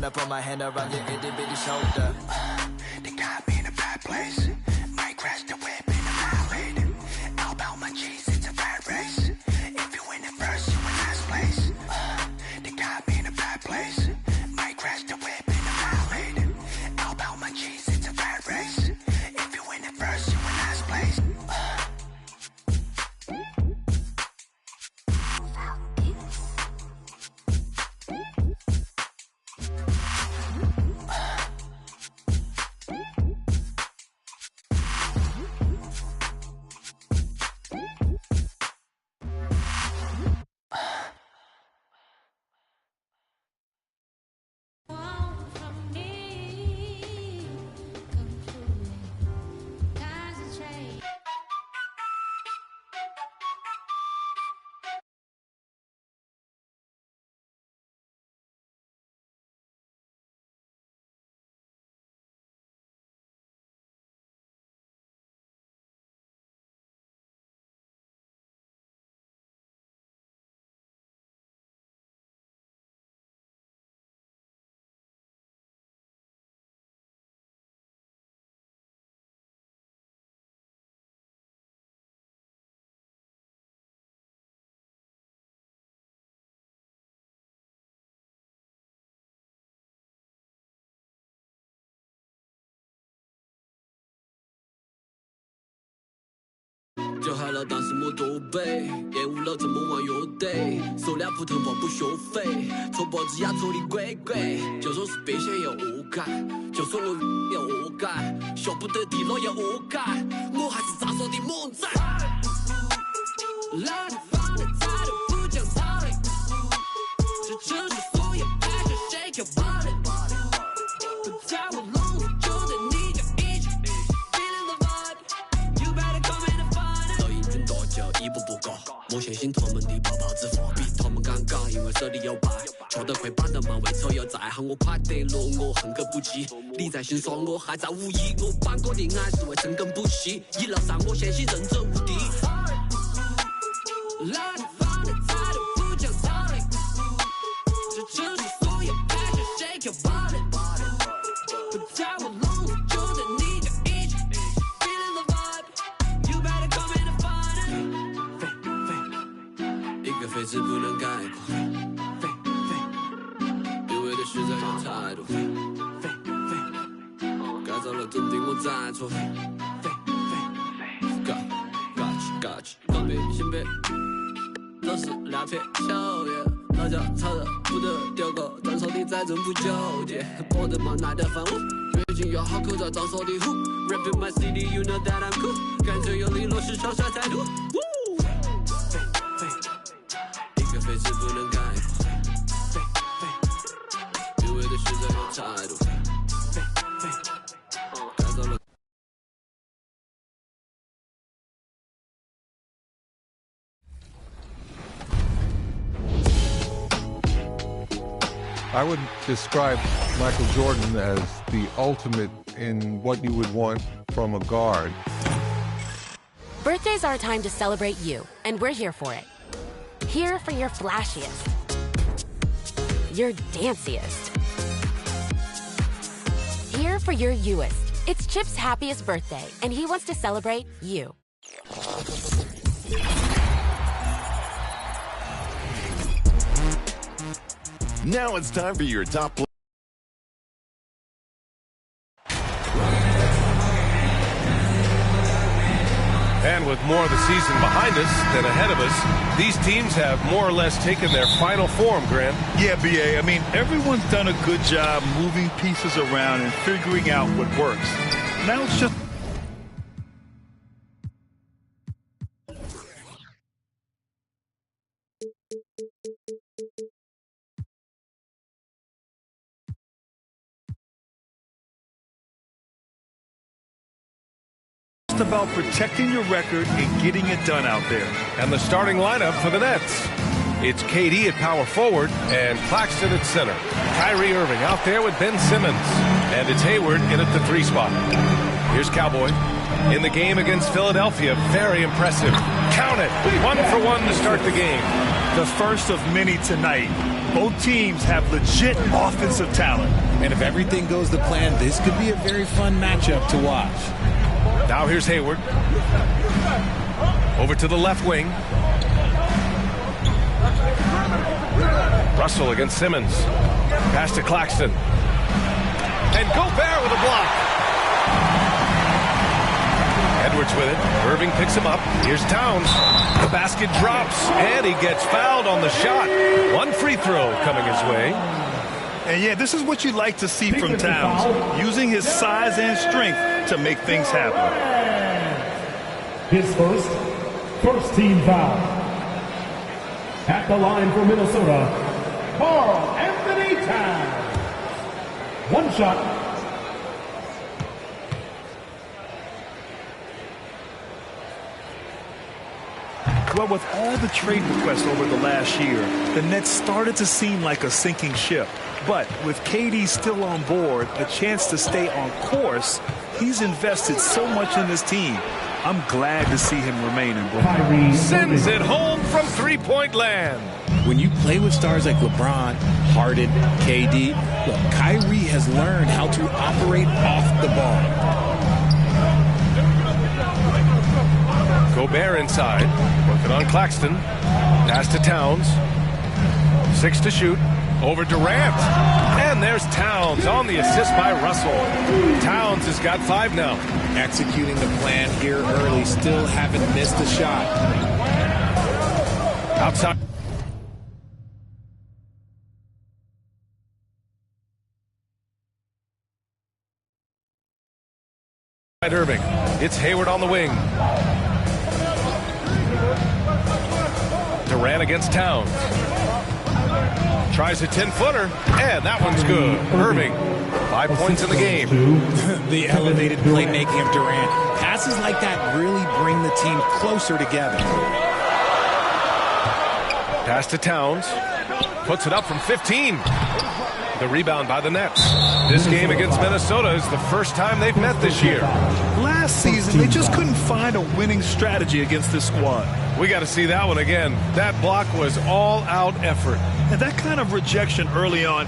wanna put my hand around your itty bitty shoulder. They got me in a bad place. Might crash the whip in the highway. All about my cheese, it's a rat race. If you win it first, you in last place. They got me in a bad place. Might crash the whip in the highway. All about my cheese, it's a rat race. If you win it first, you in last place.就害了当时没多背，厌恶了这么玩乐队，手两扑头发不学费，戳脖子压戳的鬼鬼，就说是变相要恶改，就说我要恶改，学不得地了要恶改，我还是咋说的猛仔。老地方的态度不讲道理，这城市所有爱着谁叫暴力，不在我笼子就在你家一起 feeling the vibe，you better come in and find it。老英俊大叫一步步高，莫相信他们的泡泡之话，比他们尴尬，因为手里有牌，觉得快板的嘛，为错要再喊我快得了，我恨个不羁。你在欣赏我，还在无意，我办过的爱是为深耕不息，一路上我相信人者无敌。老地方的态度不讲道理，这城市所有爱着谁叫暴力，不在我笼子就在你家一起 feeling the vibe，you better come in and find it。一个废字不能概括，一味的实在有态度，改造了真的我再错，嘎起，东北西北。都是两片秋叶，老家吵得不得丢个，张手的再真不纠结，我的妈耐得烦我，越境要好口罩张手的虎 ，Rapping my city you know that I'm cool， 干脆用力落实超帅态度，一个废字不能概括，一味的实在有态度，改造了。I would describe Michael Jordan as the ultimate in what you would want from a guard. Birthdays are a time to celebrate you, and we're here for it. Here for your flashiest, your danciest. Here for your youest. It's Chip's happiest birthday, and he wants to celebrate you. Now it's time for your top play. And with more of the season behind us than ahead of us, these teams have more or less taken their final form, Grant. Yeah, B.A. I mean, everyone's done a good job moving pieces around and figuring out what works. Now it's just... about protecting your record and getting it done out there. And the starting lineup for the Nets. It's KD at power forward and Claxton at center. Kyrie Irving out there with Ben Simmons. And it's Hayward in at the 3 spot. Here's Cowboy. In the game against Philadelphia, very impressive. Count it. 1 for 1 to start the game. The first of many tonight. Both teams have legit offensive talent. And if everything goes to plan, this could be a very fun matchup to watch. Now here's Hayward. Over to the left wing. Russell against Simmons. Pass to Claxton. And Gobert with a block. Edwards with it. Irving picks him up. Here's Towns. The basket drops, and he gets fouled on the shot. One free throw coming his way. And yeah, this is what you like to see from Towns, using his size and strength to make things happen. His first team foul. At the line for Minnesota, Karl Anthony Towns. One shot. Well, with all the trade requests over the last year, the Nets started to seem like a sinking ship. But with KD still on board, a chance to stay on course, he's invested so much in this team. I'm glad to see him remain in Brooklyn. Sends it home from three-point land. When you play with stars like LeBron, Harden, KD, look, Kyrie has learned how to operate off the ball. Gobert inside, working on Claxton. Pass to Towns. 6 to shoot. Over Durant. And there's Towns on the assist by Russell. Towns has got 5 now. Executing the plan here early. Still haven't missed a shot. Outside. Irving. It's Hayward on the wing. Durant against Towns. Tries a 10-footer, and that one's good. Irving, 5 points in the game. The elevated playmaking of Durant. Passes like that really bring the team closer together. Pass to Towns. Puts it up from 15. The rebound by the Nets. This game against Minnesota is the first time they've met this year. Last season, they just couldn't find a winning strategy against this squad. We got to see that one again. That block was all-out effort. And that kind of rejection early on.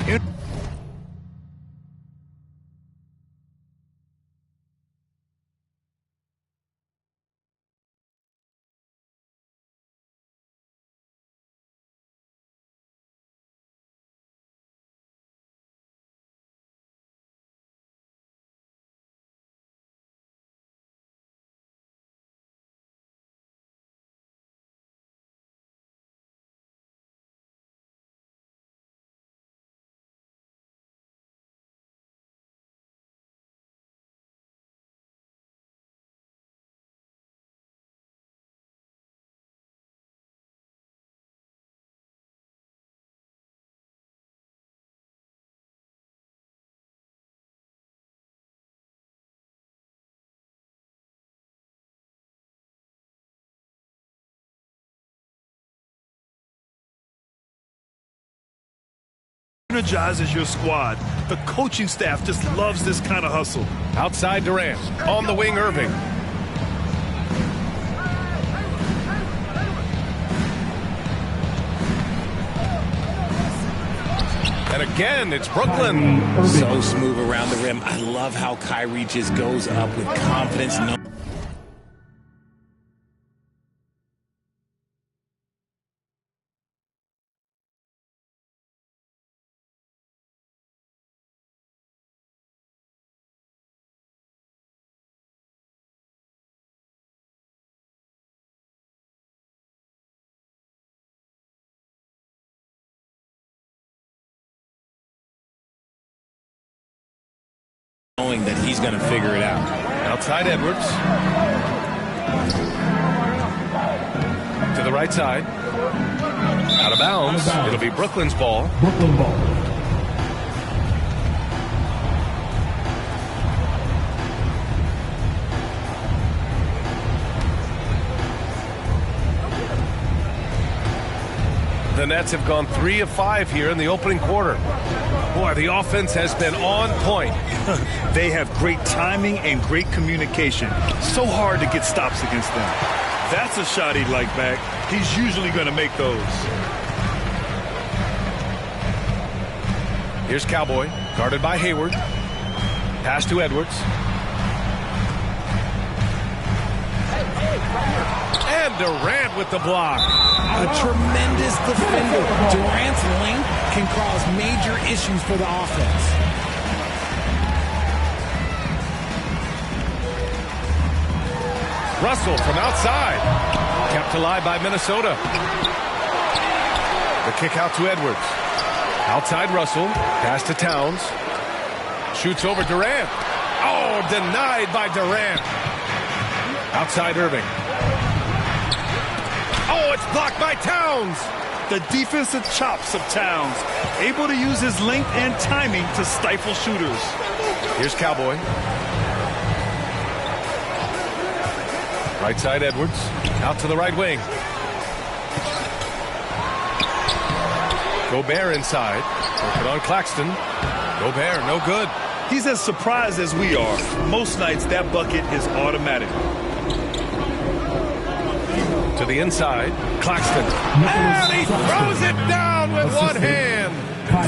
Energizes your squad. The coaching staff just loves this kind of hustle. Outside Durant. On the wing, Irving. And again, it's Brooklyn. So smooth around the rim. I love how Kyrie just goes up with confidence. Knowing that he's going to figure it out. Outside Edwards. To the right side. Out of bounds. It'll be Brooklyn's ball. Brooklyn ball. The Nets have gone 3 of 5 here in the opening quarter. Boy, the offense has been on point. They have great timing and great communication. So hard to get stops against them. That's a shot he'd like back. He's usually going to make those. Here's Cowboy, guarded by Hayward. Pass to Edwards. And Durant with the block. A tremendous defender. Durant's length can cause major issues for the offense. Russell from outside. Kept alive by Minnesota. The kick out to Edwards. Outside Russell. Pass to Towns. Shoots over Durant. Oh, denied by Durant. Outside Irving. Oh, it's blocked by Towns. The defensive chops of Towns, able to use his length and timing to stifle shooters. Here's Cowboy. Right side Edwards. Out to the right wing. Gobert inside. Working on Claxton. Gobert, no good. He's as surprised as we are. Most nights that bucket is automatic. To the inside. Claxton. And he throws it down with one hand.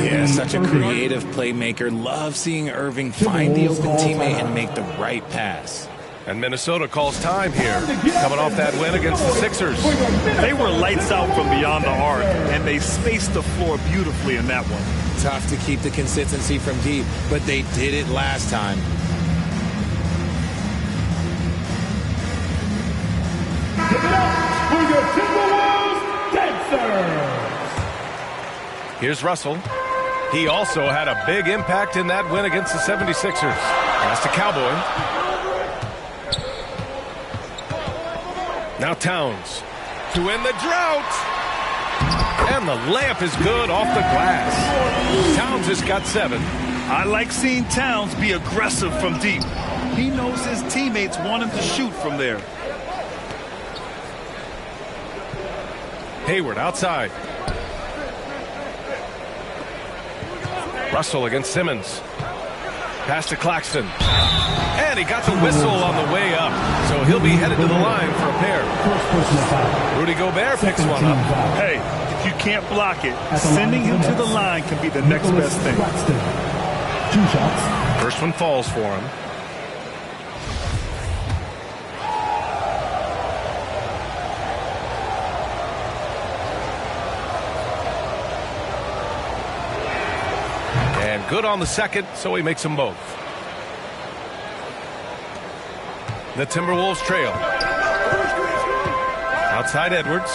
Yeah, such a creative playmaker. Love seeing Irving find the open teammate and make the right pass. And Minnesota calls time here, coming off that win against the Sixers. They were lights out from beyond the arc, and they spaced the floor beautifully in that one. Tough to keep the consistency from deep, but they did it last time. Give it up for your Timberwolves dancers. Here's Russell. He also had a big impact in that win against the 76ers. Pass to Cowboy. Now Towns to end the drought. And the layup is good off the glass. Towns has got 7. I like seeing Towns be aggressive from deep. He knows his teammates want him to shoot from there. Hayward outside. Russell against Simmons. Pass to Claxton. And he got the whistle on the way up. So he'll be headed to the line for a pair. Rudy Gobert picks one up. Hey, if you can't block it, sending him to the line can be the next best thing. 2 shots. First one falls for him. And good on the second, so he makes them both. The Timberwolves trail. Outside Edwards.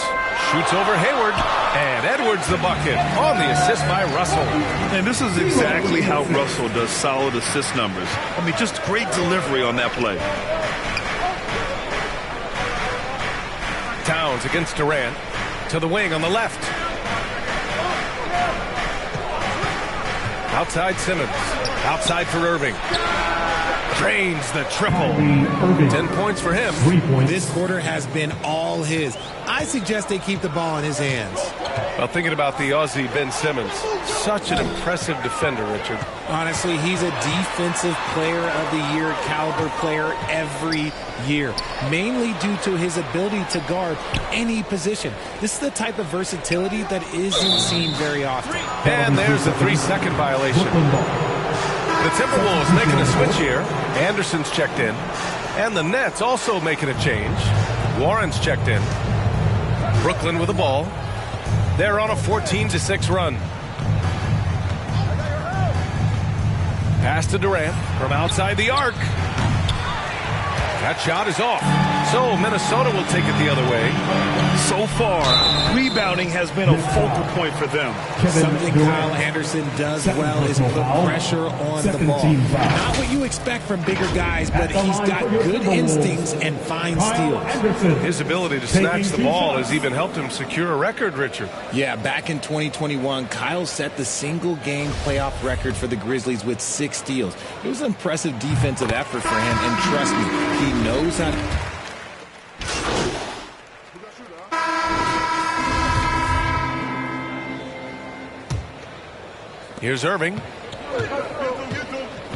Shoots over Hayward. And Edwards the bucket on the assist by Russell. And this is exactly how Russell does solid assist numbers. I mean, just great delivery on that play. Towns against Durant. To the wing on the left. Outside Simmons. Outside for Irving. Drains the triple. 10 points for him. 3 points. This quarter has been all his. I suggest they keep the ball in his hands. Well, thinking about the Aussie Ben Simmons, such an impressive defender, Richard. Honestly, he's a defensive player of the year caliber player every year, mainly due to his ability to guard any position. This is the type of versatility that isn't seen very often. And there's a 3-second violation. The Timberwolves making a switch here. Anderson's checked in. And the Nets also making a change. Warren's checked in. Brooklyn with the ball. They're on a 14-6 run. Pass to Durant from outside the arc. That shot is off. So Minnesota will take it the other way. So far, rebounding has been a focal point for them. Something Kyle Anderson does well is put pressure on the ball. Not what you expect from bigger guys, but he's got good instincts and fine steals. His ability to snatch the ball has even helped him secure a record, Richard. Yeah, back in 2021, Kyle set the single-game playoff record for the Grizzlies with 6 steals. It was an impressive defensive effort for him, and trust me, he knows how to... Here's Irving.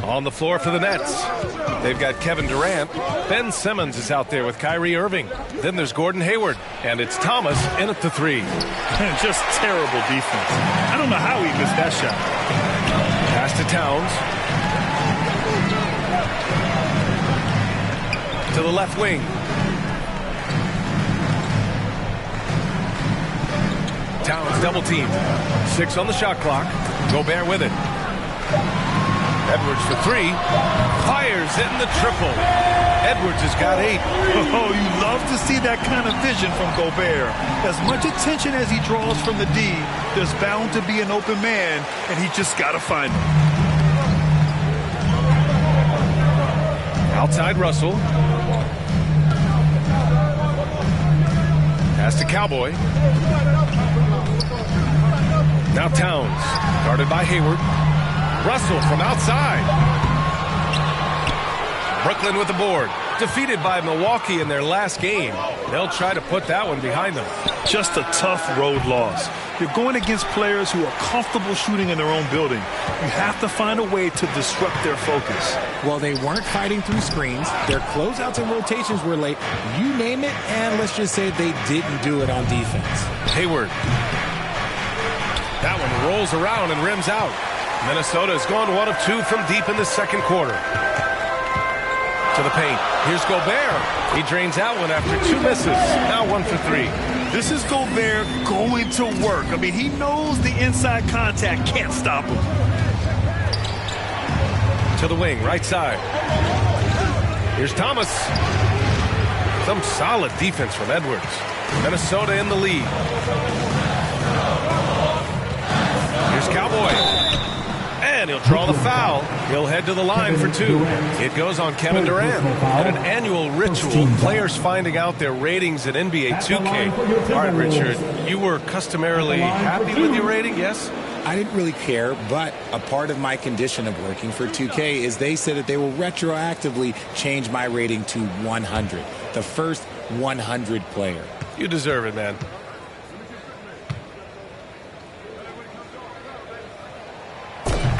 On the floor for the Nets. They've got Kevin Durant. Ben Simmons is out there with Kyrie Irving. Then there's Gordon Hayward. And it's Thomas in at the 3. Just terrible defense. I don't know how he missed that shot. to Towns. To the left wing. Towns double team. 6 on the shot clock. Gobert with it. Edwards for 3. Fires in the triple. Edwards has got 8. Oh, you love to see that kind of vision from Gobert. As much attention as he draws from the D, there's bound to be an open man, and he just got to find him. Outside Russell. Pass to Cowboy. Now Towns. Guarded by Hayward. Russell from outside. Brooklyn with the board. Defeated by Milwaukee in their last game. They'll try to put that one behind them. Just a tough road loss. You're going against players who are comfortable shooting in their own building. You have to find a way to disrupt their focus. Well, they weren't fighting through screens. Their closeouts and rotations were late. You name it, and let's just say they didn't do it on defense. Hayward. That one rolls around and rims out. Minnesota has gone 1 of 2 from deep in the second quarter. To the paint. Here's Gobert. He drains that one after 2 misses. Now 1 for 3. This is Gobert going to work. I mean, he knows the inside contact can't stop him. To the wing, right side. Here's Thomas. Some solid defense from Edwards. Minnesota in the lead. Here's Cowboy. And he'll draw the foul. He'll head to the line for 2. It goes on Kevin Durant. And an annual ritual. Players finding out their ratings in NBA 2K. All right, Richard, you were customarily happy with your rating, yes? I didn't really care, but a part of my condition of working for 2K is they said that they will retroactively change my rating to 100. The first 100 player. You deserve it, man.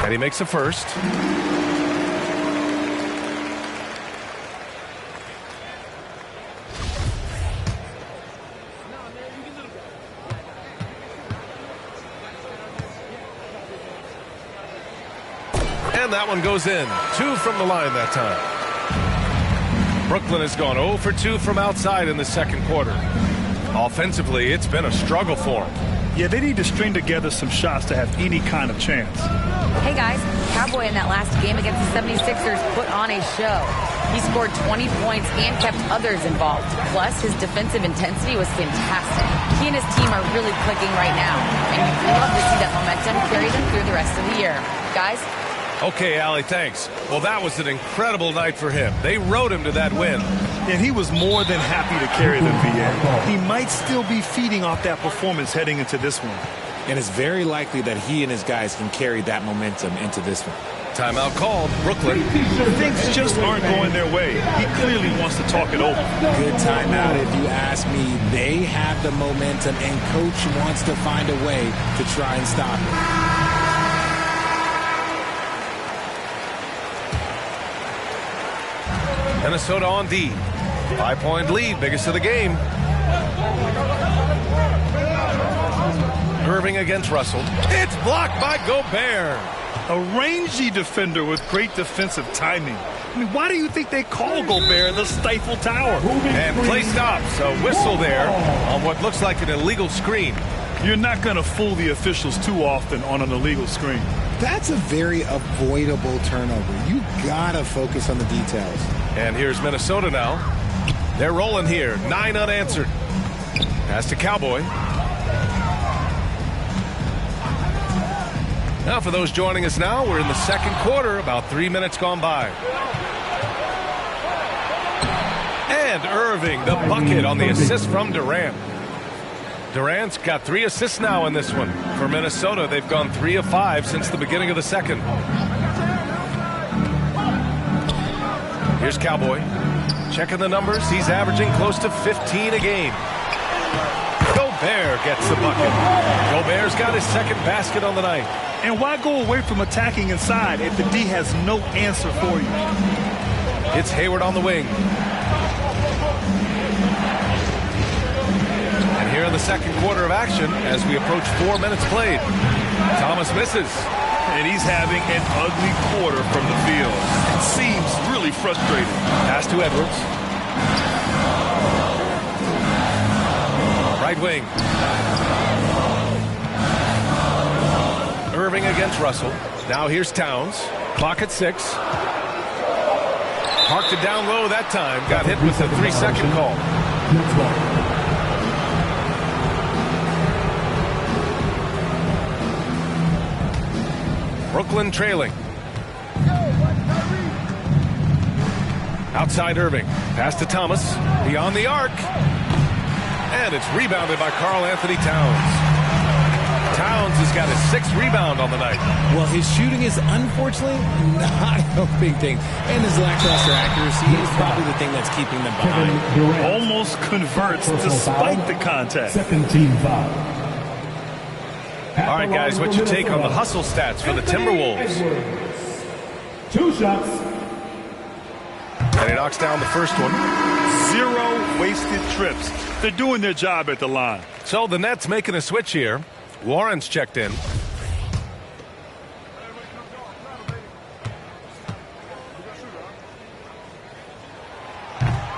And he makes a first. And that one goes in. 2 from the line that time. Brooklyn has gone 0 for 2 from outside in the second quarter. Offensively, it's been a struggle for them. Yeah, they need to string together some shots to have any kind of chance. Hey, guys. Cowboy in that last game against the 76ers put on a show. He scored 20 points and kept others involved. Plus, his defensive intensity was fantastic. He and his team are really clicking right now. And you'd love to see that momentum carry them through the rest of the year. Guys? Okay, Allie, thanks. Well, that was an incredible night for him. They rode him to that win. And he was more than happy to carry them, VA. He might still be feeding off that performance heading into this one. And it's very likely that he and his guys can carry that momentum into this one. Timeout called. Brooklyn. Things just aren't going their way. He clearly wants to talk it over. Good timeout if you ask me. They have the momentum, and Coach wants to find a way to try and stop it. Minnesota on D. 5-point lead, biggest of the game. Irving against Russell. It's blocked by Gobert. A rangy defender with great defensive timing. I mean, why do you think they call Gobert the Stifle Tower? And play stops. A whistle there on what looks like an illegal screen. You're not going to fool the officials too often on an illegal screen. That's a very avoidable turnover. You gotta focus on the details. And here's Minnesota now. They're rolling here. 9 unanswered. Pass to Cowboy. Now for those joining us now, we're in the second quarter, about 3 minutes gone by. And Irving, the bucket on the assist from Durant. Durant's got 3 assists now in this one. For Minnesota, they've gone 3 of 5 since the beginning of the second. Here's Cowboy. Checking the numbers, he's averaging close to 15 a game. Gobert gets the bucket. Gobert's got his second basket on the night. And why go away from attacking inside if the D has no answer for you? It's Hayward on the wing. And here in the second quarter of action, as we approach 4 minutes played, Thomas misses. And he's having an ugly quarter from the field. It seems really frustrating. Pass to Edwards. Right wing. Irving against Russell. Now here's Towns. Clock at 6. Parked it down low that time. Got hit with the 3-second call. Brooklyn trailing. Outside Irving. Pass to Thomas. Beyond the arc. And it's rebounded by Karl Anthony Towns. Towns has got his 6th rebound on the night. Well, his shooting is unfortunately not helping things. And his lackluster accuracy is probably the thing that's keeping them behind. Almost converts despite the contact. Second team foul. All right, guys, what's your take on the hustle stats for the Timberwolves? 2 shots. And he knocks down the first one. 0 wasted trips. They're doing their job at the line. So the Nets making a switch here. Warren's checked in.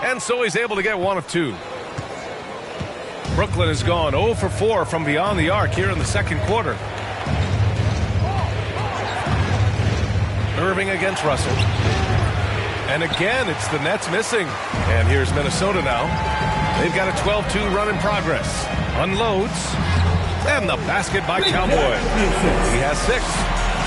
And so he's able to get 1 of 2. Brooklyn has gone 0 for 4 from beyond the arc here in the second quarter. Irving against Russell. And again, it's the Nets missing. And here's Minnesota now. They've got a 12-2 run in progress. Unloads. And the basket by Cowboy. He has 6.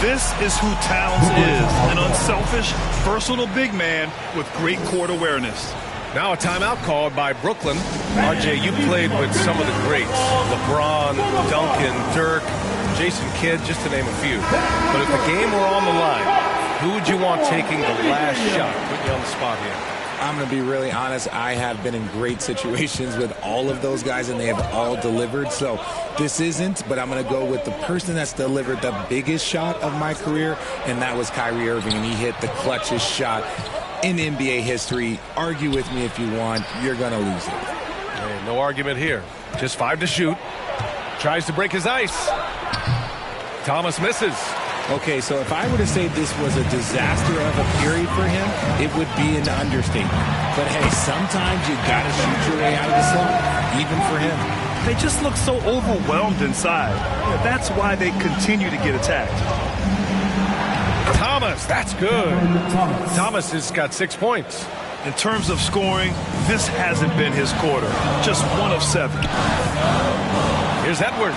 This is who Towns is. An unselfish, versatile big man with great court awareness. Now a timeout called by Brooklyn. RJ, you played with some of the greats. LeBron, Duncan, Dirk, Jason Kidd, just to name a few. But if the game were on the line, who would you want taking the last shot? Put you on the spot here. I'm going to be really honest. I have been in great situations with all of those guys, and they have all delivered. So this isn't, but I'm going to go with the person that's delivered the biggest shot of my career, and that was Kyrie Irving, and he hit the clutchest shot in NBA history. Argue with me if you want. You're going to lose it. Hey, no argument here. Just 5 to shoot. Tries to break his ice. Thomas misses. Okay, so if I were to say this was a disaster of a period for him, it would be an understatement. But hey, sometimes you got to shoot your way out of the slump, even for him. They just look so overwhelmed inside. That's why they continue to get attacked. Thomas, that's good. Thomas has got 6 points. In terms of scoring, this hasn't been his quarter. Just 1 of 7. Here's Edwards.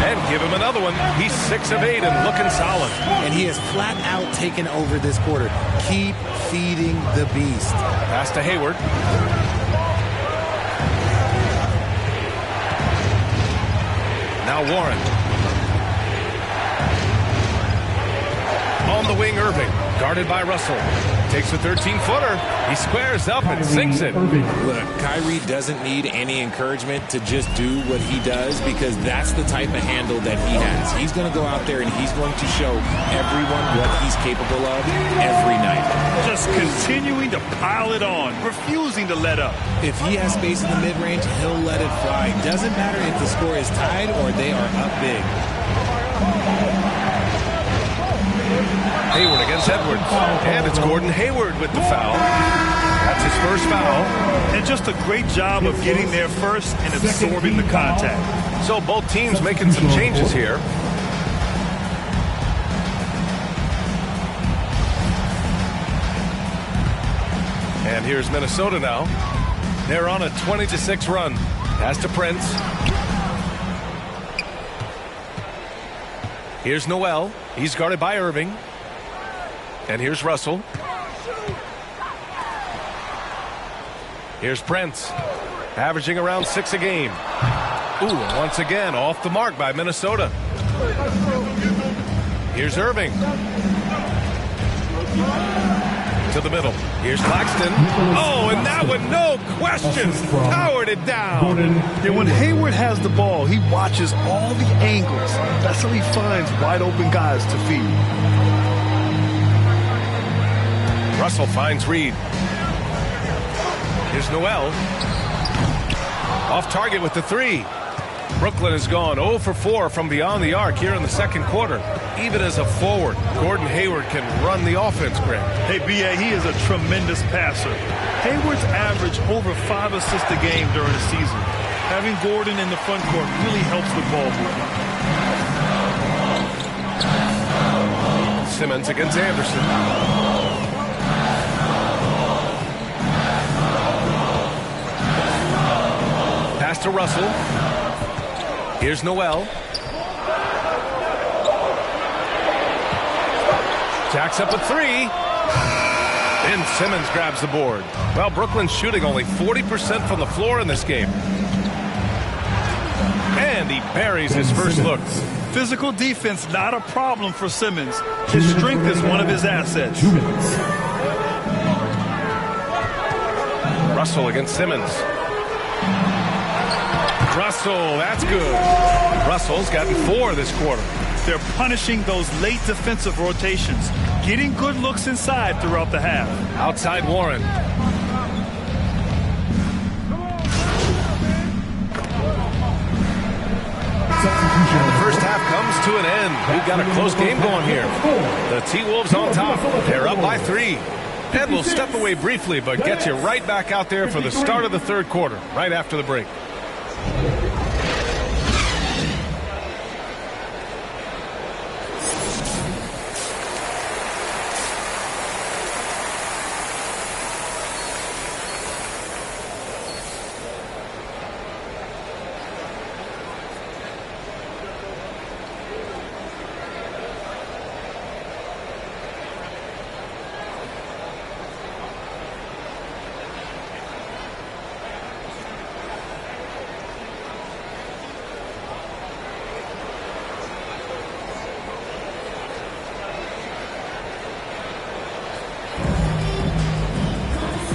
And give him another one. He's 6 of 8 and looking solid. And he has flat out taken over this quarter. Keep feeding the beast. Pass to Hayward. Now Warren. On the wing, Irving. Guarded by Russell. Takes a 13-footer. He squares up and sinks it. Look, Kyrie doesn't need any encouragement to just do what he does, because that's the type of handle that he has. He's going to go out there and he's going to show everyone what he's capable of every night. Just continuing to pile it on, refusing to let up. If he has space in the mid-range, he'll let it fly. Doesn't matter if the score is tied or they are up big. Hayward against Edwards. And it's Gordon Hayward with the foul. That's his first foul. And just a great job of getting there first and absorbing the contact. So both teams making some changes here. And here's Minnesota now. They're on a 20-6 run. Pass to Prince. Here's Noel. He's guarded by Irving. And here's Russell. Here's Prince, averaging around 6 a game. Ooh, and once again, off the mark by Minnesota. Here's Irving. To the middle. Here's Claxton. Oh, and that one, no question, powered it down. And when Hayward has the ball, he watches all the angles. That's how he finds wide open guys to feed. Russell finds Reed. Here's Noel. Off target with the 3. Brooklyn has gone 0 for 4 from beyond the arc here in the second quarter. Even as a forward, Gordon Hayward can run the offense, Greg. Hey, B.A., he is a tremendous passer. Hayward's averaged over 5 assists a game during the season. Having Gordon in the front court really helps with ball movement. Simmons against Anderson. Pass to Russell. Here's Noel. Jacks up a three. Ben Simmons grabs the board. Well, Brooklyn's shooting only 40% from the floor in this game. And he buries his first look. Physical defense, not a problem for Simmons. His strength is one of his assets. 2 minutes. Russell against Simmons. Russell, that's good. Russell's gotten 4 this quarter. They're punishing those late defensive rotations, getting good looks inside throughout the half. Outside Warren. The first half comes to an end. We've got a close game going here. The T-Wolves on top. They're up by 3. And we'll step away briefly, but get you right back out there for the start of the third quarter, right after the break.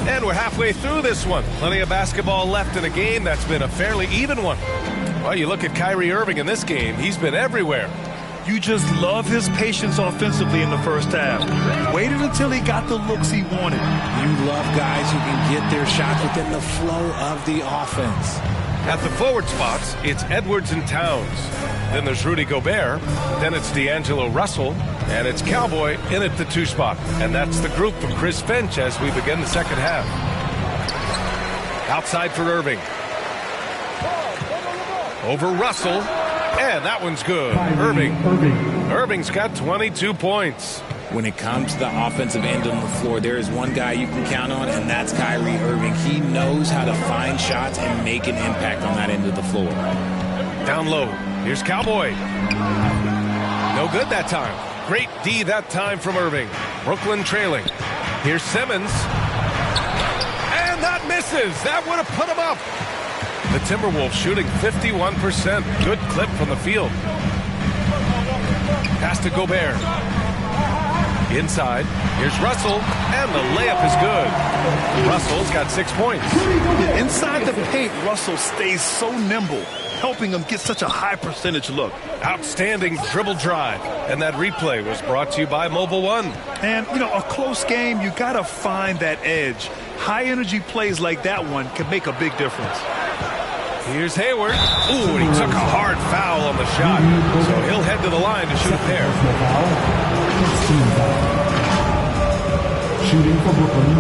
And we're halfway through this one. Plenty of basketball left in a game that's been a fairly even one. Well, you look at Kyrie Irving in this game. He's been everywhere. You just love his patience offensively in the first half. Waited until he got the looks he wanted. You love guys who can get their shots within the flow of the offense. At the forward spots, it's Edwards and Towns. Then there's Rudy Gobert. Then it's D'Angelo Russell. And it's Cowboy in at the 2 spot. And that's the group for Chris Finch as we begin the second half. Outside for Irving. Over Russell. And that one's good. Irving's got 22 points. When it comes to the offensive end on the floor, there is one guy you can count on, and that's Kyrie Irving. He knows how to find shots and make an impact on that end of the floor. Down low. Here's Cowboy. No good that time. Great D that time from Irving. Brooklyn trailing. Here's Simmons. And that misses. That would have put him up. The Timberwolves shooting 51%. Good clip from the field. Pass to Gobert. Inside. Here's Russell. And the layup is good. Russell's got 6 points. Inside the paint, Russell stays so nimble, helping him get such a high percentage look. Outstanding dribble drive. And that replay was brought to you by Mobile One. And, you know, a close game, you got to find that edge. High energy plays like that one can make a big difference. Here's Hayward. Ooh, and he took a hard foul on the shot. So he'll head to the line to shoot a pair. Shooting for Brooklyn,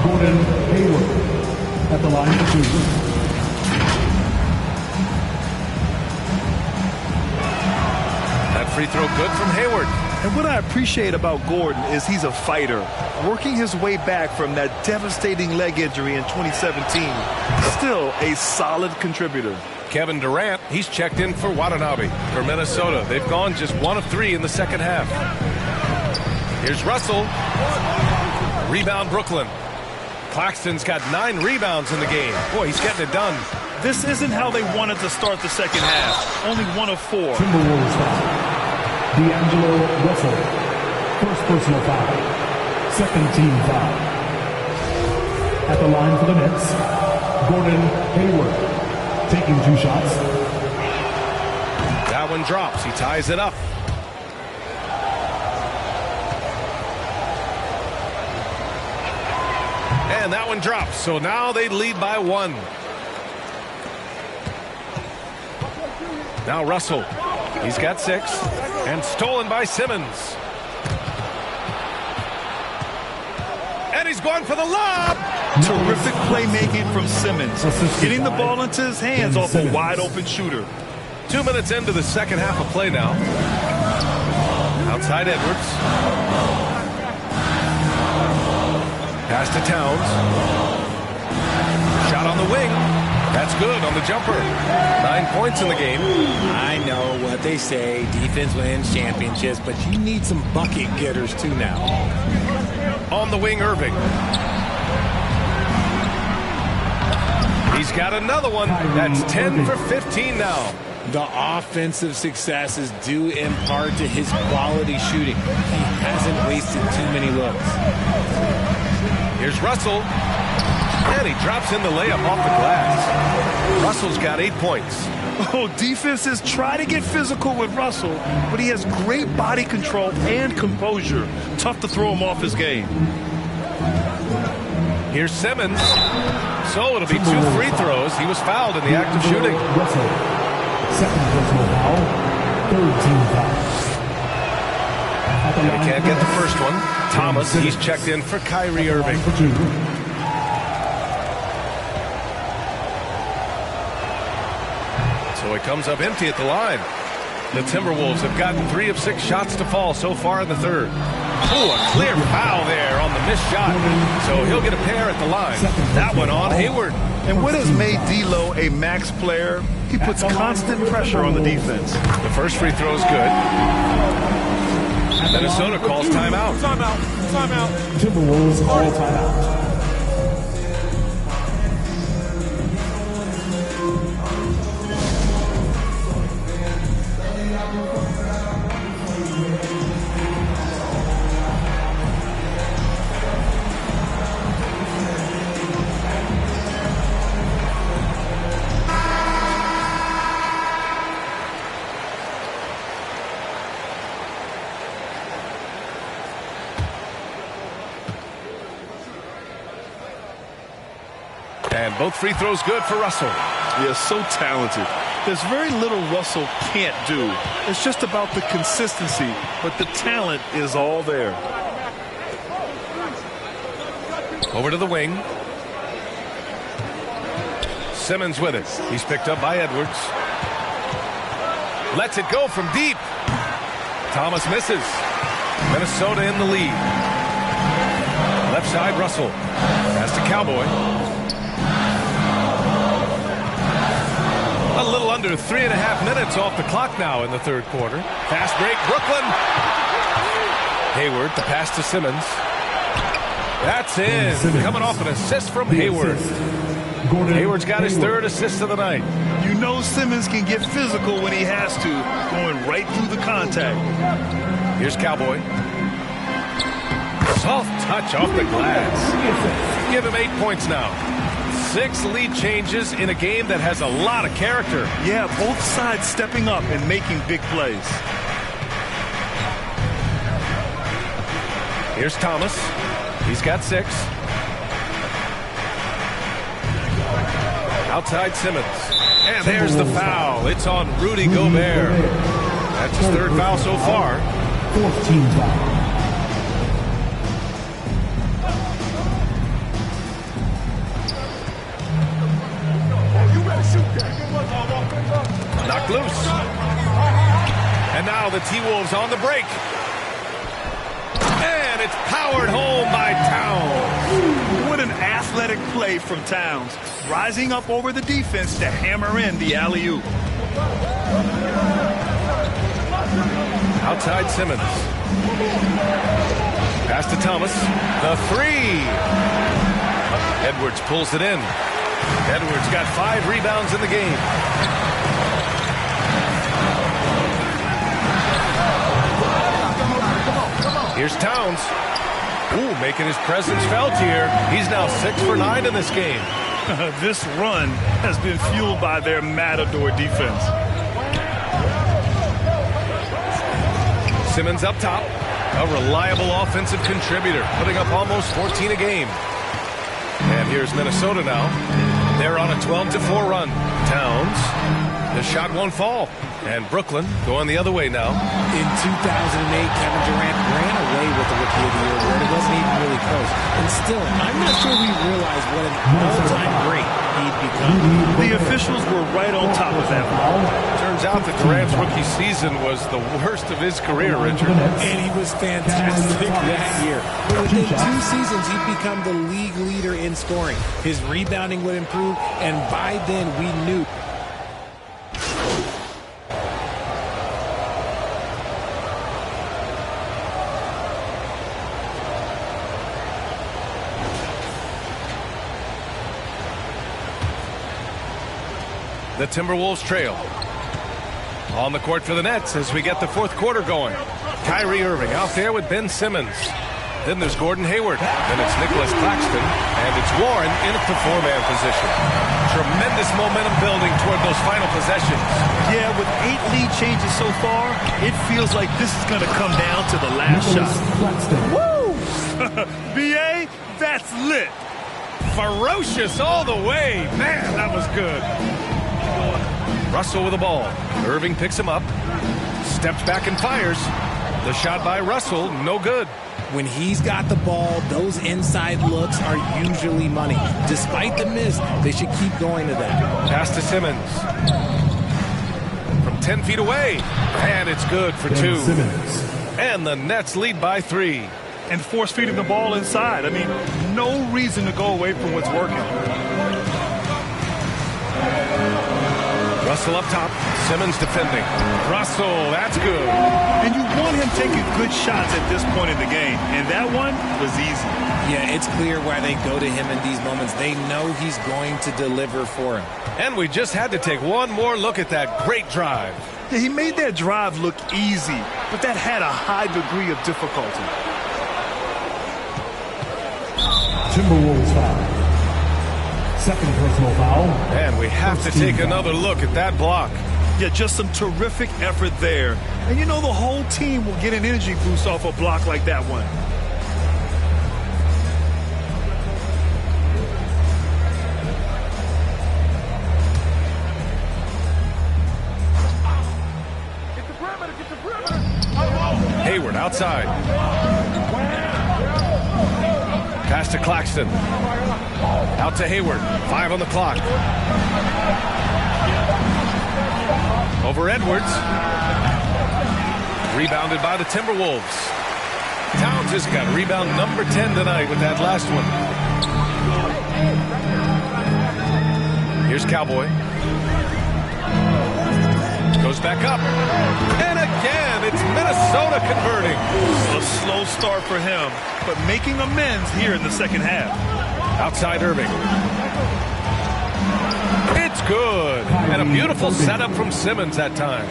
Gordon Hayward at the line for 2. That free throw good from Hayward. And what I appreciate about Gordon is he's a fighter, working his way back from that devastating leg injury in 2017. Still a solid contributor. Kevin Durant, he's checked in for Watanabe for Minnesota. They've gone just 1 of 3 in the second half. Here's Russell. Rebound Brooklyn. Claxton's got 9 rebounds in the game. Boy, he's getting it done. This isn't how they wanted to start the second half. Only 1 of 4. Timberwolves foul. D'Angelo Russell. First personal foul. Second team foul. At the line for the Nets, Gordon Hayward taking 2 shots. That one drops. He ties it up. And that one drops. So now they lead by 1. Now Russell. He's got 6. And stolen by Simmons. And he's going for the lob. Terrific playmaking from Simmons. Getting the ball into his hands off a wide-open shooter. 2 minutes into the second half of play now. Outside Edwards. Pass to Towns. Shot on the wing. That's good on the jumper. 9 points in the game. I know what they say. Defense wins championships, but you need some bucket getters too now. On the wing, Irving. He's got another one. That's 10 for 15 now. The offensive success is due in part to his quality shooting. He hasn't wasted too many looks. Here's Russell. And he drops in the layup off the glass. Russell's got 8 points. Oh, defenses try to get physical with Russell, but he has great body control and composure. Tough to throw him off his game. Here's Simmons. So it'll be 2 free throws. He was fouled in the act of shooting. Russell. Second personal foul. Third team foul. And he can't get the first one. Thomas, he's checked in for Kyrie Irving. So he comes up empty at the line. The Timberwolves have gotten 3 of 6 shots to fall so far in the third. Oh, a clear foul there on the missed shot. So he'll get a pair at the line. That one on Hayward. And what has made D'Lo a max player? He puts constant pressure on the defense. The first free throw is good. Minnesota calls timeout. Timeout. Timberwolves call timeout. And both free throws good for Russell. Yeah, so talented. There's very little Russell can't do. It's just about the consistency, but the talent is all there. Over to the wing. Simmons with it. He's picked up by Edwards. Lets it go from deep. Thomas misses. Minnesota in the lead. Left side, Russell. Pass to Cowboy. A little under 3.5 minutes off the clock now in the third quarter. Fast break, Brooklyn. Hayward, the pass to Simmons. That's in. Coming off an assist from Hayward. Hayward's got his 3rd assist of the night. You know Simmons can get physical when he has to, going right through the contact. Here's Cowboy. Soft touch off the glass. Give him 8 points now. 6 lead changes in a game that has a lot of character. Yeah, both sides stepping up and making big plays. Here's Thomas. He's got 6. Outside Simmons. And there's the foul. It's on Rudy Gobert. That's his 3rd foul so far. 4th team foul. Knocked loose. And now the T-Wolves on the break. And it's powered home by Towns. What an athletic play from Towns. Rising up over the defense to hammer in the alley-oop. Outside Simmons. Pass to Thomas. The 3. Edwards pulls it in. Edwards got 5 rebounds in the game. Here's Towns. Ooh, making his presence felt here. He's now 6 for 9 in this game. This run has been fueled by their matador defense. Simmons up top. A reliable offensive contributor, putting up almost 14 a game. And here's Minnesota now. They're on a 12-4 run. Towns. The shot won't fall. And Brooklyn going the other way now. In 2008, Kevin Durant ran away with the Rookie of the Year award. It wasn't even really close. And still, I'm not sure we realize what an all-time great he'd become. The officials were right on top of that. Turns out that Durant's rookie season was the worst of his career, Richard. And he was fantastic that year. But within 2 seasons, he'd become the league leader in scoring. His rebounding would improve, and by then we knew. The Timberwolves trail. On the court for the Nets as we get the fourth quarter going. Kyrie Irving out there with Ben Simmons. Then there's Gordon Hayward. Then it's Nicholas Claxton. And it's Warren in at the 4-man position. Tremendous momentum building toward those final possessions. Yeah, with 8 lead changes so far, it feels like this is going to come down to the last shot. Woo! B.A., that's lit. Ferocious all the way. Man, that was good. Russell with the ball. Irving picks him up. Steps back and fires. The shot by Russell, no good. When he's got the ball, those inside looks are usually money. Despite the miss, they should keep going to that. Pass to Simmons. From 10 feet away. And it's good for 2. And the Nets lead by 3. And force feeding the ball inside. I mean, no reason to go away from what's working. Russell up top. Simmons defending. Russell, that's good. And you want him taking good shots at this point in the game. And that one was easy. Yeah, it's clear why they go to him in these moments. They know he's going to deliver for him. And we just had to take one more look at that great drive. Yeah, he made that drive look easy, but that had a high degree of difficulty. Timberwolves foul. Second personal foul. And we have to take another look at that block. Yeah, just some terrific effort there. And you know the whole team will get an energy boost off a block like that one. Hayward outside. Pass to Claxton. Out to Hayward. 5 on the clock. Over Edwards. Rebounded by the Timberwolves. Towns has got rebound number 10 tonight with that last one. Here's Cowboy. Goes back up. And again, it's Minnesota converting. A slow start for him, but making amends here in the second half. Outside Irving. It's good. And a beautiful setup from Simmons that time.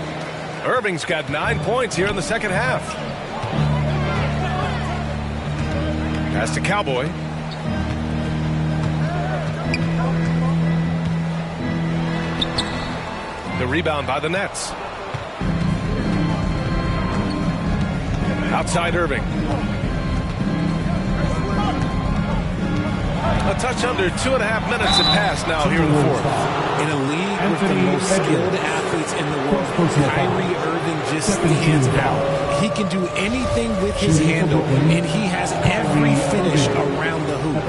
Irving's got 9 points here in the second half. Pass to Cowboy. The rebound by the Nets. Outside Irving. A touch under 2.5 minutes have passed now here in the fourth. In a league with the most skilled athletes in the world, Kyrie Irving just stands out. He can do anything with his handle, and he has every finish around the hoop.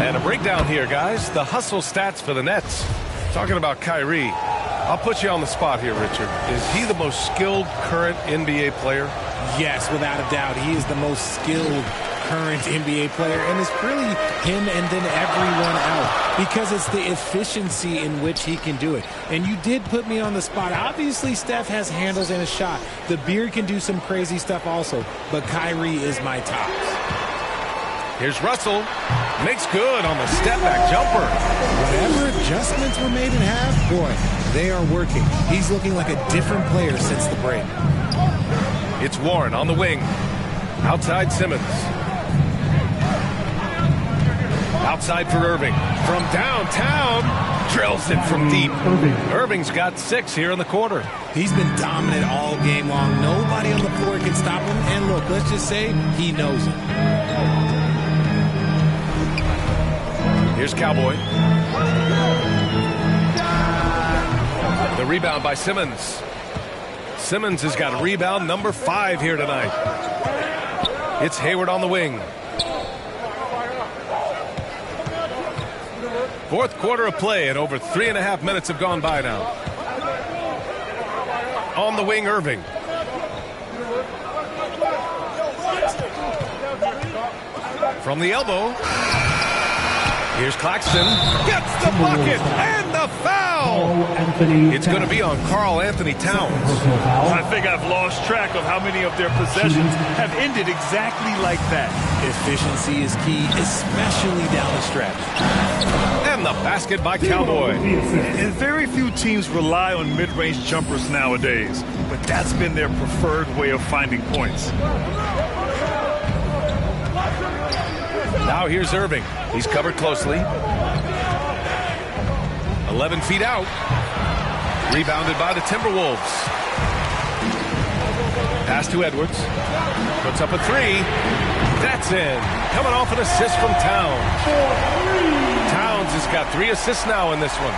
And a breakdown here, guys. The hustle stats for the Nets. Talking about Kyrie, I'll put you on the spot here, Richard. Is he the most skilled current NBA player? Yes, without a doubt. He is the most skilled current NBA player, and it's really him and then everyone else because it's the efficiency in which he can do it. And you did put me on the spot. Obviously, Steph has handles and a shot. The Beard can do some crazy stuff also, but Kyrie is my tops. Here's Russell. Makes good on the step-back jumper. Whatever adjustments were made in half, boy, they are working. He's looking like a different player since the break. It's Warren on the wing. Outside Simmons. Outside for Irving. From downtown, drills it from deep. Irving's got 6 here in the quarter. He's been dominant all game long. Nobody on the floor can stop him. And look, let's just say he knows it. Here's Cowboy. The rebound by Simmons. Simmons has got rebound number 5 here tonight. It's Hayward on the wing. Fourth quarter of play, and over 3.5 minutes have gone by now. On the wing, Irving. From the elbow. Here's Claxton. Gets the bucket and the foul. It's going to be on Karl Anthony Towns. I think I've lost track of how many of their possessions have ended exactly like that. Efficiency is key, especially down the stretch. And the basket by Cowboy. And very few teams rely on mid-range jumpers nowadays, but that's been their preferred way of finding points. Now here's Irving. He's covered closely. 11 feet out. Rebounded by the Timberwolves. Pass to Edwards. Puts up a 3. That's in. Coming off an assist from Towns. Towns has got 3 assists now in this one.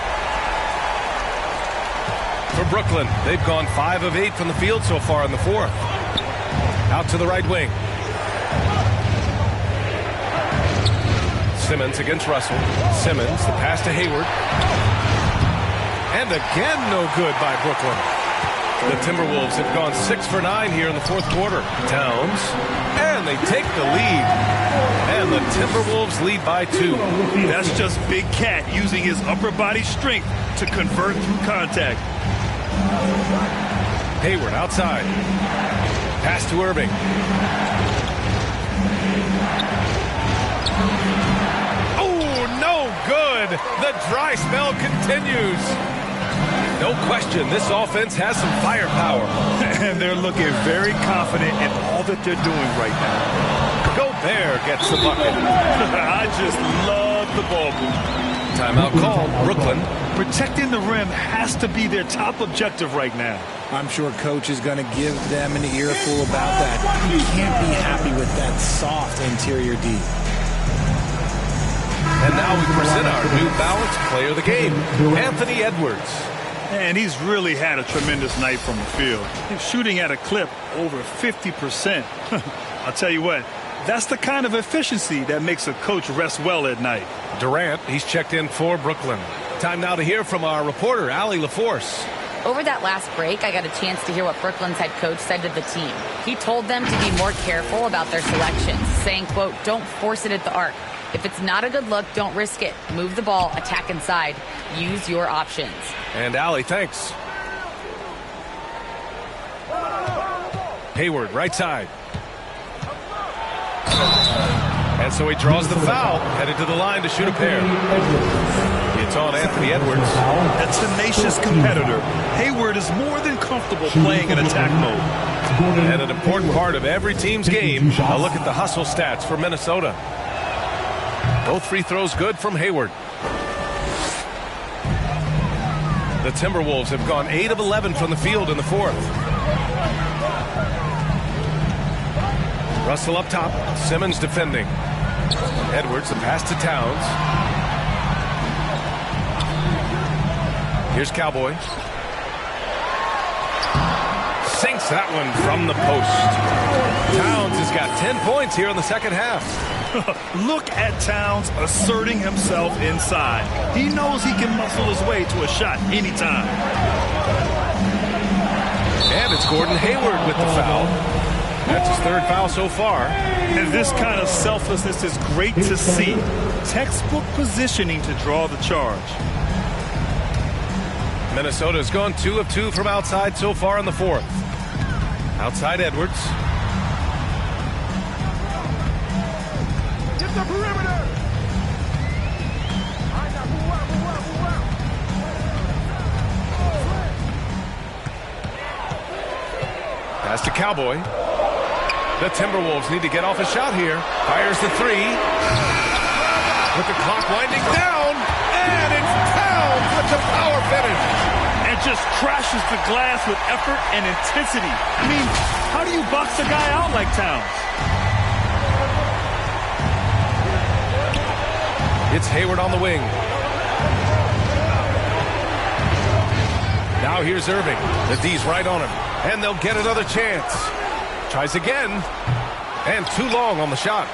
For Brooklyn, they've gone 5 of 8 from the field so far in the fourth. Out to the right wing. Simmons against Russell. Simmons, the pass to Hayward. And again, no good by Brooklyn. The Timberwolves have gone 6 for 9 here in the fourth quarter. Towns, and they take the lead. And the Timberwolves lead by 2. That's just Big Cat using his upper body strength to convert through contact. Hayward outside. Pass to Irving. Good. The dry spell continues. No question, this offense has some firepower. And they're looking very confident in all that they're doing right now. Gobert gets the bucket. I just love the ball movement. Timeout called. Brooklyn. Protecting the rim has to be their top objective right now. I'm sure coach is going to give them an earful about that. You can't be happy with that soft interior D. And now we present our new balanced player of the game, Anthony Edwards. And he's really had a tremendous night from the field. He's shooting at a clip over 50%. I'll tell you what, that's the kind of efficiency that makes a coach rest well at night. Durant, he's checked in for Brooklyn. Time now to hear from our reporter, Allie LaForce. Over that last break, I got a chance to hear what Brooklyn's head coach said to the team. He told them to be more careful about their selections, saying, quote, don't force it at the arc. If it's not a good look, don't risk it. Move the ball, attack inside. Use your options. And Allie, thanks. Hayward, right side. And so he draws the foul, headed to the line to shoot a pair. It's on Anthony Edwards. A tenacious competitor. Hayward is more than comfortable playing in attack mode. And an important part of every team's game, a look at the hustle stats for Minnesota. Both free throws good from Hayward. The Timberwolves have gone 8 of 11 from the field in the fourth. Russell up top. Simmons defending. Edwards, the pass to Towns. Here's Cowboy. Sinks that one from the post. Towns has got 10 points here in the second half. Look at Towns asserting himself inside. He knows he can muscle his way to a shot anytime. And it's Gordon Hayward with the foul. That's his 3rd foul so far. And this kind of selflessness is great to see. Textbook positioning to draw the charge. Minnesota's gone 2 of 2 from outside so far in the fourth. Outside Edwards. Get the perimeter! Pass to Cowboy. The Timberwolves need to get off a shot here. Fires the 3. With the clock winding down. And it's Towns with the power finish. And just crashes the glass with effort and intensity. I mean, how do you box a guy out like Towns? It's Hayward on the wing. Now here's Irving. The D's right on him. And they'll get another chance. Tries again. And too long on the shot.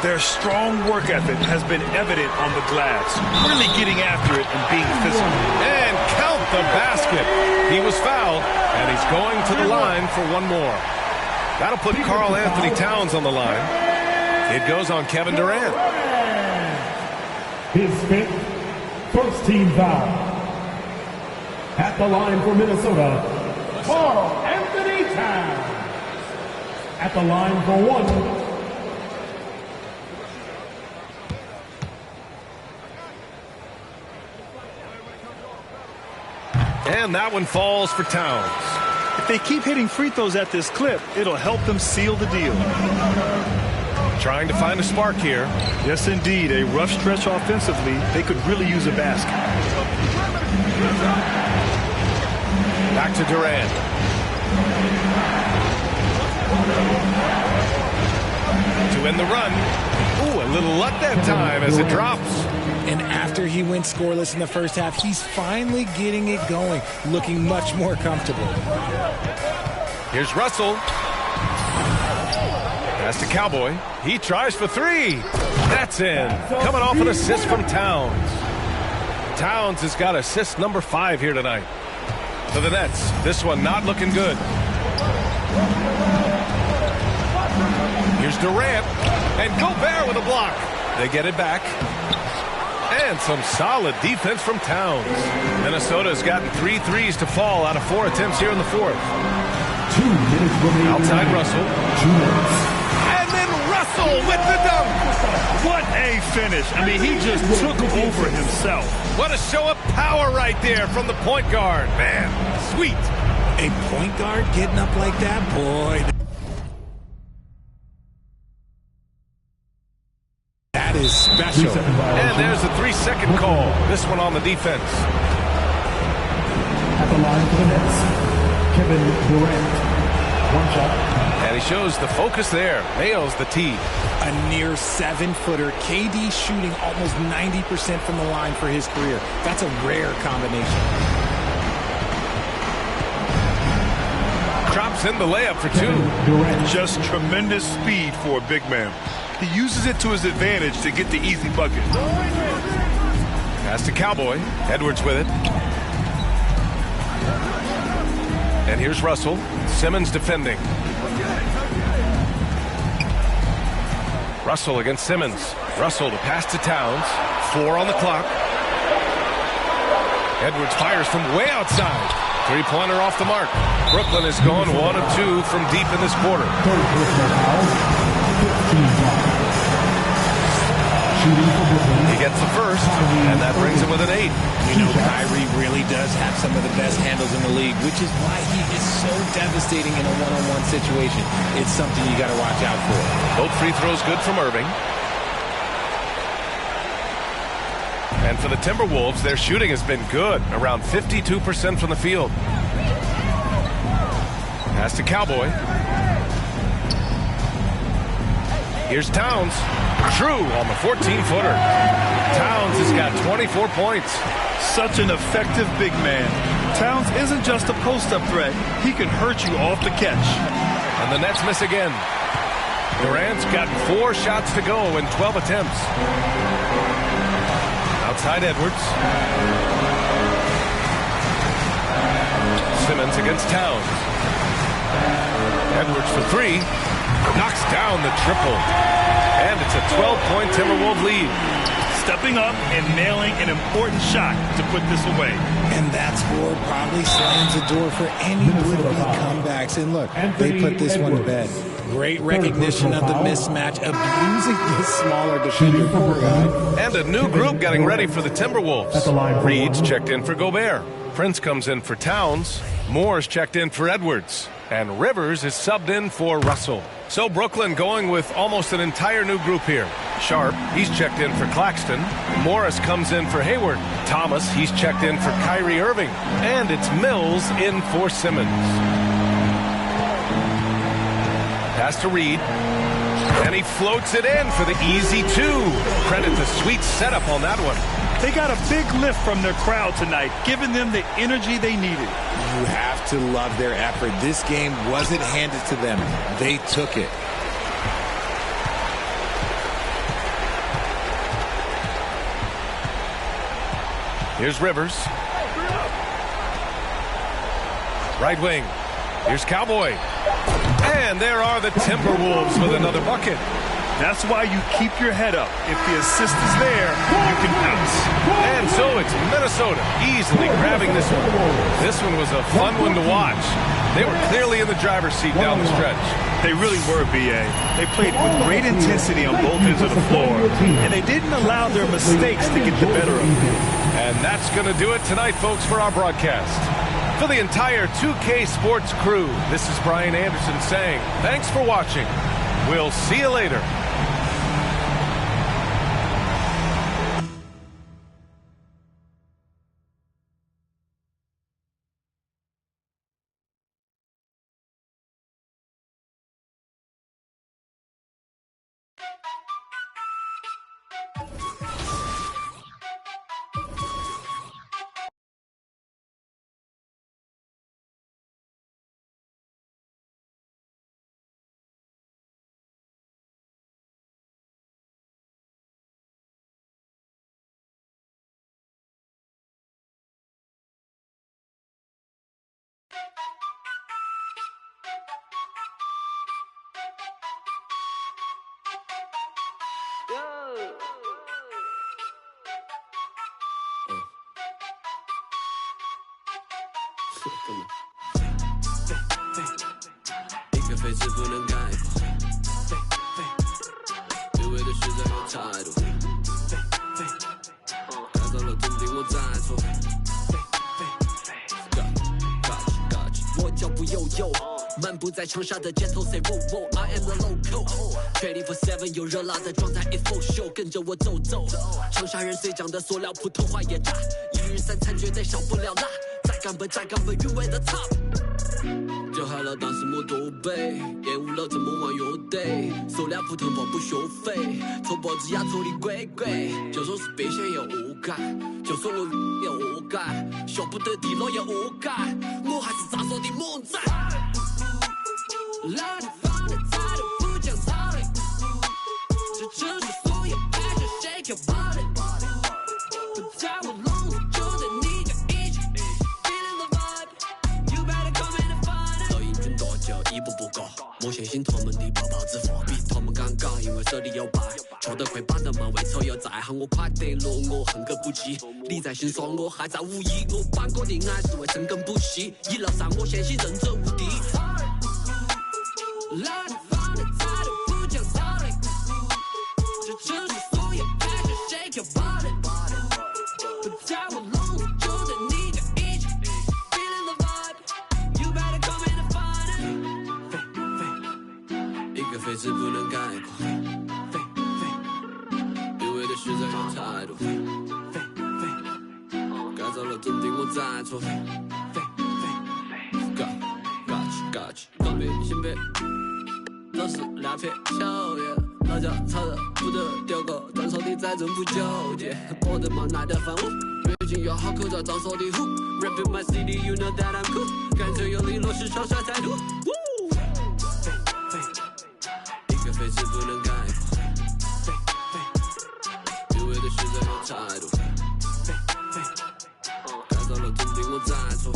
Their strong work ethic has been evident on the glass, really getting after it and being physical. And count the basket. He was fouled, and he's going to the line for one more. That'll put Karl Anthony Towns on the line. It goes on Kevin Durant. His fifth, first team foul. At the line for Minnesota, Karl Anthony Towns. At the line for one. And that one falls for Towns. If they keep hitting free throws at this clip, it'll help them seal the deal. Trying to find a spark here. Yes, indeed. A rough stretch offensively. They could really use a basket. Back to Durant. To end the run. Ooh, a little luck that time as it drops. And after he went scoreless in the first half, he's finally getting it going, looking much more comfortable. Here's Russell. Pass to Cowboy. He tries for three. That's in. Coming off an assist from Towns. Towns has got assist number 5 here tonight. For the Nets, this one not looking good. Here's Durant. And Gobert with a block. They get it back. And some solid defense from Towns. Minnesota's gotten 3 threes to fall out of 4 attempts here in the fourth. 2 minutes remaining. Outside Russell. 2 minutes. And then Russell with the dunk. What a finish. I mean, he just took over himself. What a show of power right there from the point guard. Man, sweet. A point guard getting up like that? Boy. That is special. And there's a 3-second call. This one on the defense. At the line for the Nets, Kevin Durant. One shot. And he shows the focus there. Nails the tee. A near 7-footer. KD shooting almost 90% from the line for his career. That's a rare combination. Drops in the layup for 2. Just tremendous speed for a big man. He uses it to his advantage to get the easy bucket. Pass to Cowboy. Edwards with it. And here's Russell. Simmons defending. Russell against Simmons. Russell to pass to Towns. 4 on the clock. Edwards fires from way outside. 3-pointer off the mark. Brooklyn is going 1 of 2 from deep in this quarter. He gets the first, and that brings him with an 8. You know, Kyrie really does have some of the best handles in the league, which is why he is so devastating in a one-on-one situation. It's something you got to watch out for. Both free throws good from Irving. And for the Timberwolves, their shooting has been good, around 52% from the field. Pass to Cowboy. Here's Towns. True on the 14-footer. Towns has got 24 points. Such an effective big man. Towns isn't just a post-up threat. He can hurt you off the catch. And the Nets miss again. Durant's got 4 shots to go in 12 attempts. Outside Edwards. Simmons against Towns. Edwards for 3. Knocks down the triple. And it's a 12-point Timberwolves lead. Stepping up and nailing an important shot to put this away. And that score probably slams the door for any would-be comebacks. And look, they put this one to bed. Great recognition of the mismatch, abusing this smaller defender for guy. And a new group getting ready for the Timberwolves. Reed's checked in for Gobert. Prince comes in for Towns. Moore's checked in for Edwards. And Rivers is subbed in for Russell. So Brooklyn going with almost an entire new group here. Sharp, he's checked in for Claxton. Morris comes in for Hayward. Thomas, he's checked in for Kyrie Irving. And it's Mills in for Simmons. Pass to Reed. And he floats it in for the easy 2. Credit the sweet setup on that one. They got a big lift from their crowd tonight, giving them the energy they needed. You have to love their effort. This game wasn't handed to them. They took it. Here's Rivers. Right wing. Here's Cowboy. And there are the Timberwolves with another bucket. That's why you keep your head up. If the assist is there, you can bounce. And so it's Minnesota easily grabbing this one. This one was a fun one to watch. They were clearly in the driver's seat down the stretch. They really were, B.A. They played with great intensity on both ends of the floor, and they didn't allow their mistakes to get the better of them. And that's going to do it tonight, folks, for our broadcast. For the entire 2K Sports crew, this is Brian Anderson saying thanks for watching. We'll see you later.一个废纸不能概括，因为的实在有态度，打造了总比我在错。我脚步悠悠，漫步在长沙的街头 ，say wo wo，I am the local。24/7有热辣的状态 ，it's for show， 跟着我走走。长沙人虽讲的塑料普通话也炸，一日三餐绝对少不了辣。再干杯，再干杯，韵味的 top。就嗨了，但是没多背，厌恶了怎么玩乐队？塑料普通话不学费，搓脖子压搓的鬼鬼。就算是变现也恶改，就算我也恶改，学不得地了也恶改，我还是咋说的猛仔。来放的态度不讲道理，这城市所有爱就 shake your body， 不在我笼子就在你家一起 feeling the vibe，you better come in and find it。老英俊大叫一步步高，我相信他们的泡泡之法比他们敢搞，因为手里有牌，跳得快把的嘛，为丑又再喊我快得落，我恨个不羁。你在心酸，我还在无意，我搬过的爱是为深耕不息，一路上我相信人者无敌。来放的态度不讲道理，这城市所有爱就 shake your body， 不在我笼子就在你家一起 feeling the vibe，you better come in and find it。一个废纸不能概括，因为的实在有态度，改造了总比我在错。Got you，东北新北。都是两片笑颜，老家吵得不得掉个，张手的在政府纠结，我的妈耐得烦我，越近越好口罩张手的虎 ，Rapping my city you know that I'm cool， 干脆用力落实双帅态度，一个废纸不能概括，因为的实在有态度，改造了总比我在错。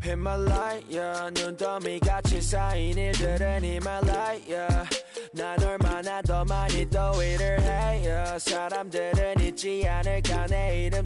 히말라야 눈더미 같이 쌓인 일들은 히말라야 난 얼마나 더 많이 또 일을 해요 사람들은 잊지 않을까 내 이름